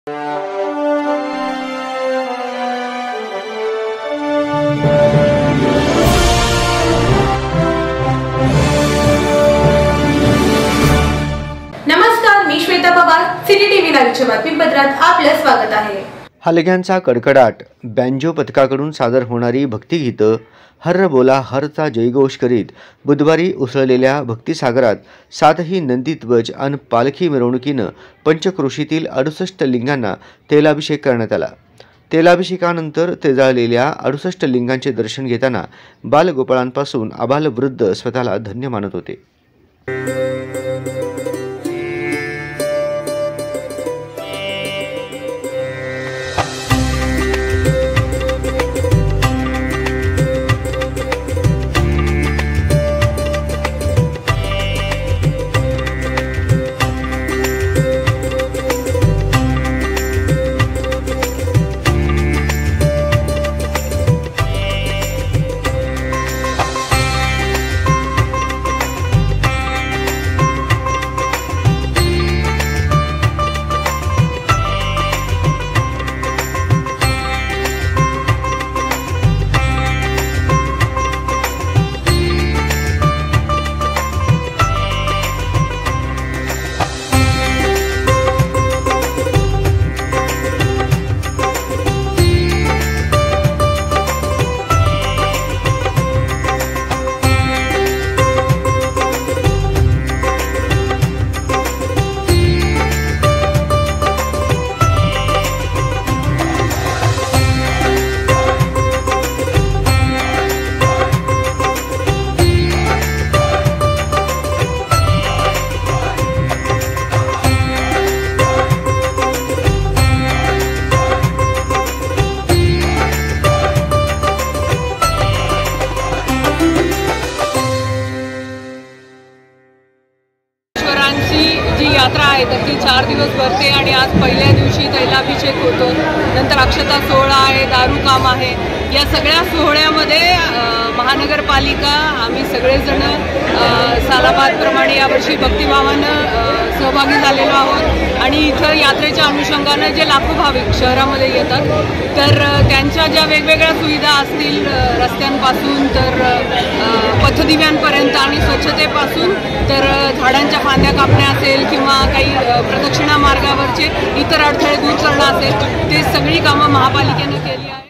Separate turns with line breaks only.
नमस्कार, मी Shweta Pawar, city TV लाईव्हच्या बातमीपत्रात आपलं स्वागत आहे।
हलग्यांचा कडकडाट, बँजो पथकाकडून सादर होणारी भक्तिगीतं, हर्र बोला हरचा जयघोष करीत बुधवारी उसळलेल्या भक्तिसागरात सातही नंदीध्वज आणि पालखी मिरवणुकीनं पंचक्रोशीतील 68 लिंगांना तेलाभिषेक करण्यात आला। तेलाभिषेकानंतर तेजाळलेल्या 68 लिंगांचे दर्शन घेताना बालगोपाळांपासून आबालवृद्ध स्वतःला धन्य मानत होते।
जी यात्रा आहे तर ती 4 दिवस भरते आणि आज पहिल्या दिवशी तैलाभिषेक होतो, नंतर अक्षता सोहळा आहे, दारूकाम आहे। या सगळ्या सोहळ्यामध्ये महानगरपालिका आम्ही सगळेजण सालाबादप्रमाणे यावर्षी भक्तिभावानं सहभागी झालेलो आहोत आणि इथं यात्रेच्या अनुषंगानं जे लाखो भाविक शहरामध्ये येतात तर त्यांच्या ज्या वेगवेगळ्या सुविधा असतील रस्त्यांपासून तर पथदिव्यांपर्यंत आणि स्वच्छतेपासून तर झाडांच्या फांद्या कापणे असेल किंवा काही प्रदक्षिणा मार्गावरचे इतर अडथळे दूर करणं असेल, ते सगळी कामं महापालिकेने केली आहे।